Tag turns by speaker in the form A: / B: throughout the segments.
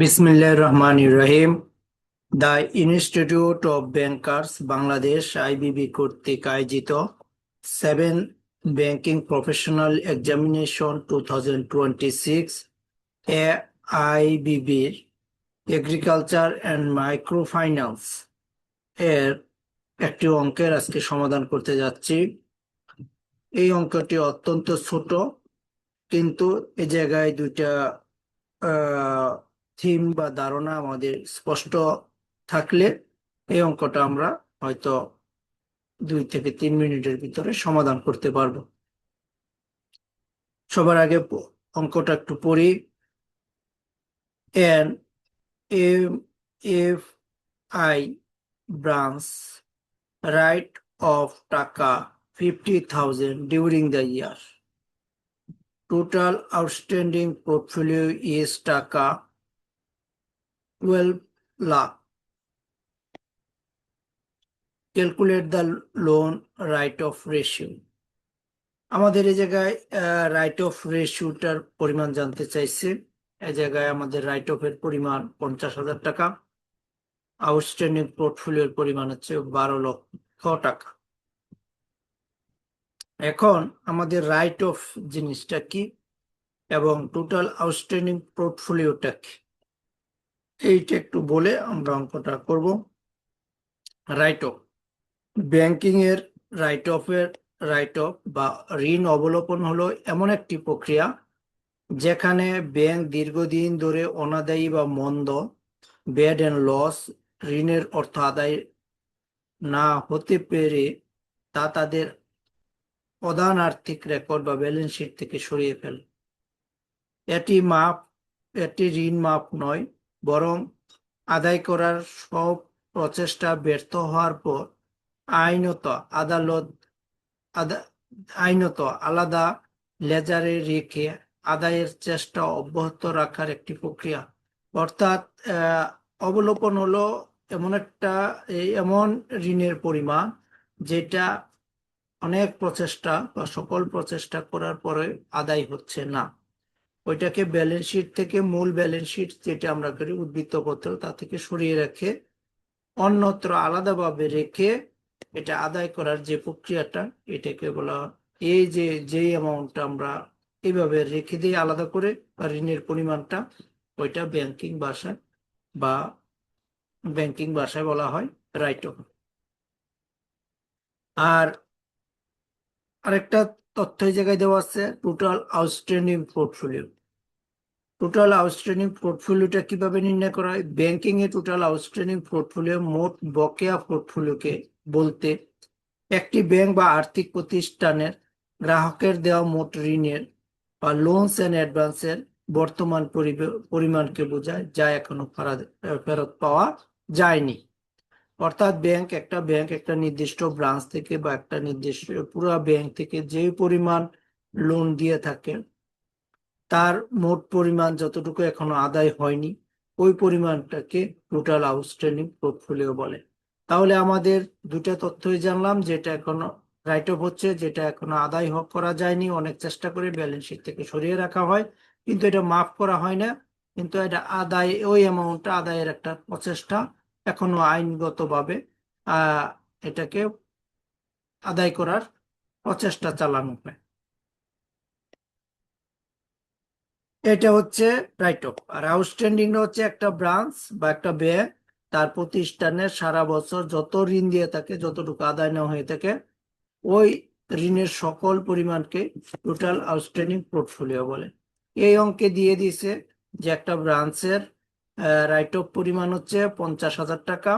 A: বিসমিল্লাহির রহমানির রহিম। The institute of bankers Bangladesh IBB কর্তৃক আয়োজিত 7 ব্যাংকিং প্রফেশনাল এক্সামিনেশন 2026 এ আইবিবির এগ্রিকালচার অ্যান্ড মাইক্রো ফাইন্যান্স এর একটি অঙ্কের আজকে সমাধান করতে যাচ্ছি। এই অঙ্কটি অত্যন্ত ছোট, কিন্তু এই জায়গায় দুইটা থিম বা ধারণা আমাদের স্পষ্ট থাকলে এই অঙ্কটা আমরা হয়তো 2 থেকে 3 মিনিটের ভিতরে সমাধান করতে পারবো। সবার আগে অঙ্কটা একটু পড়ি। N M F I branch write off টাকা 50,000 during the year. Total outstanding portfolio is টাকা 12 lakh. Calculate the loan write off ratio. আমাদের এই জায়গায় রাইট অফ রেশিওটার পরিমাণ জানতে চাইছে। এই জায়গায় আমাদের রাইট অফ এর পরিমাণ 50,000 টাকা, আউটস্ট্যান্ডিং পোর্টফোলিওর পরিমাণ হচ্ছে 12 লক্ষ টাকা। এখন আমাদের রাইট অফ জিনিসটা কি এবং টোটাল আউটস্ট্যান্ডিং পোর্টফোলিওটা কি, এইটা একটু বলে আমরা অঙ্কটা করব। রাইট অফ ব্যাংকিং এর রাইট অফ বা ঋণ অবলোপন হলো এমন একটি প্রক্রিয়া যেখানে ব্যাংক দীর্ঘদিন ধরে অনাদায়ী বা মন্দ, ব্যাড এন্ড লস ঋণের অর্থ আদায় না হতে পেরে তা তাদের প্রধান আর্থিক রেকর্ড বা ব্যালেন্স শিট থেকে সরিয়ে ফেলে। এটি ঋণ মাপ নয়, বরং আদায় করার সব প্রচেষ্টা ব্যর্থ হওয়ার পর আইনত আলাদা লেজারে রেখে আদায়ের চেষ্টা অব্যাহত রাখার একটি প্রক্রিয়া। অর্থাৎ অবলোপন হলো এমন ঋণের পরিমাণ যেটা অনেক প্রচেষ্টা বা সকল প্রচেষ্টা করার পরে আদায় হচ্ছে না। ওইটাকে ব্যালেন্স শিট থেকে, মূল ব্যালেন্স শিট যেটা আমরা করি উদ্বৃত্ত পত্র, তা থেকে সরিয়ে রেখে অন্যত্র আলাদাভাবে রেখে এটা আদায় করার যে প্রক্রিয়াটা, এটাকে বলা এই যে অ্যামাউন্টটা আমরা এইভাবে রেখে দিই আলাদা করে, বা ঋণের পরিমাণটা, ওইটা ব্যাংকিং ভাষায় বলা হয় রাইট অফ। আর আরেকটা তথ্য এই জায়গায় দেওয়া আছে, total outstanding portfolio. Total outstanding পোর্টফোলিওটা কিভাবে নির্ণয় করা হয়? ব্যাংকিং এ টোটাল আউটস্ট্যান্ডিং পোর্টফোলিও মোট বকেয়া পোর্টফোলিওকে বলতে একটি ব্যাংক বা আর্থিক প্রতিষ্ঠানের গ্রাহকের দেওয়া মোট ঋণের বা লোনস এন্ড অ্যাডভান্সের বর্তমান পরিমাণকে বোঝায়, যা এখনো ফেরত পাওয়া যায়নি। অর্থাৎ ব্যাংক একটা নির্দিষ্ট ব্রাঞ্চ থেকে বা একটা নির্দিষ্ট পুরো ব্যাংক থেকে যে পরিমাণ লোন দিয়ে থাকে, তার মোট পরিমাণ যতটুকু এখনো আদায় হয়নি, ওই পরিমাণটাকে টোটাল আউটস্ট্যান্ডিং পোর্টফোলিও বলে। তাহলে আমাদের দুটা তথ্যই জানলাম, যেটা এখনো রাইট অফ হচ্ছে, যেটা এখনো আদায় করা যায়নি, অনেক চেষ্টা করে ব্যালেন্স শিট থেকে সরিয়ে রাখা হয় কিন্তু এটা মাফ করা হয় না, কিন্তু এটা আদায়, ওই অ্যামাউন্টটা আদায়ের একটা প্রচেষ্টা এখনো আইনগতভাবে এটাকে আদায় করার প্রচেষ্টা চালানো হয়। এটা হচ্ছে রাইট অফ। আর আউটস্ট্যান্ডিং হচ্ছে একটা ব্রাঞ্চ বা একটা ব্যাংক তার প্রতিষ্ঠানের সারা বছর যত ঋণ দিয়ে থাকে, যতটুকু আদায় নেওয়া হয়ে থাকে, ওই ঋণের সকল পরিমাণকে টোটাল আউটস্ট্যান্ডিং পোর্টফোলিও বলে। এই অঙ্কে দিয়ে দিছে যে একটা ব্রাঞ্চের রাইট অফ পরিমাণ হচ্ছে 50,000 টাকা,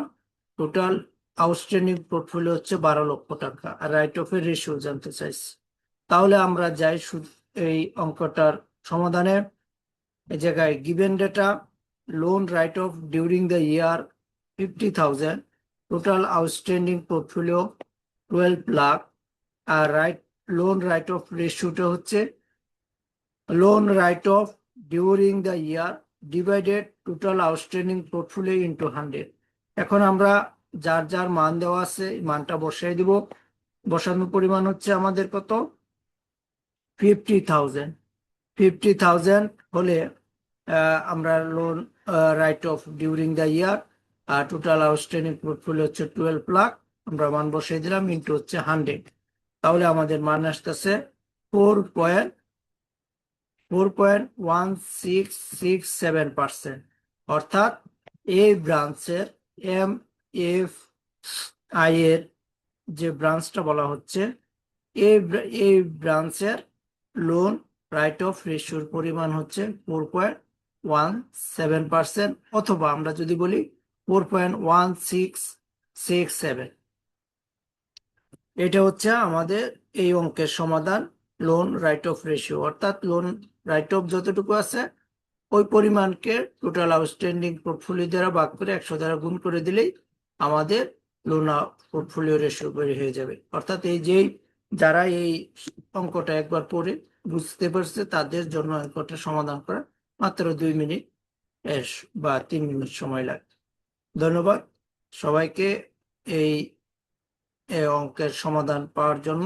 A: টোটাল আউটস্ট্যান্ডিং পোর্টফোলিও হচ্ছে 12 লক্ষ টাকা, আর রাইট অফ এর রেশিও জানতে চাইছি। তাহলে আমরা যাই এই অঙ্কটার সমাধানে। এই জায়গায় given data, loan write off during the year 50,000, total outstanding portfolio 12 lakh, আর লোন রাইট অফ রেশিওটা হচ্ছে loan write off during the year divided total outstanding portfolio into 100। এখন আমরা যার যার মান দেওয়া আছে মানটা বসাই দিব। বসানোর পরিমাণ হচ্ছে আমাদের কত? 50,000। 50,000 হলে আমরা write off during the year, আর টোটাল আউটস্ট্যান্ডিং পোর্টফোলিও হচ্ছে 12 লাখ, আমরা মান বসিয়ে দিলাম, ইন্টু হচ্ছে 100, তাহলে আমাদের মান আসতেছে 4.1667%। অর্থাৎ এই ব্রাঞ্চের MFI এর যে ব্রাঞ্চটা বলা হচ্ছে, এই ব্রাঞ্চের লোন রাইট অফ রেশিওর পরিমাণ হচ্ছে 4.17%, অথবা আমরা যদি বলি 4.1667। এটা হচ্ছে আমাদের এই অঙ্কের সমাধান, লোন রাইট অফ রেশিও। অর্থাৎ লোন রাইট অফ যতটুকু আছে ওই পরিমাণকে টোটাল আউটস্ট্যান্ডিং পোর্টফোলিও দ্বারা ভাগ করে 100 দ্বারা গুণ করে দিলেই আমাদের লোন পোর্টফোলিও রেশিও বের হয়ে যাবে। অর্থাৎ যারা এই অঙ্কটা একবার পড়ে বুঝতে পারছে তাদের জন্য অঙ্কটা সমাধান করা মাত্র 2 মিনিট বা 3 মিনিট সময় লাগে। ধন্যবাদ সবাইকে এই অঙ্কের সমাধান পাওয়ার জন্য।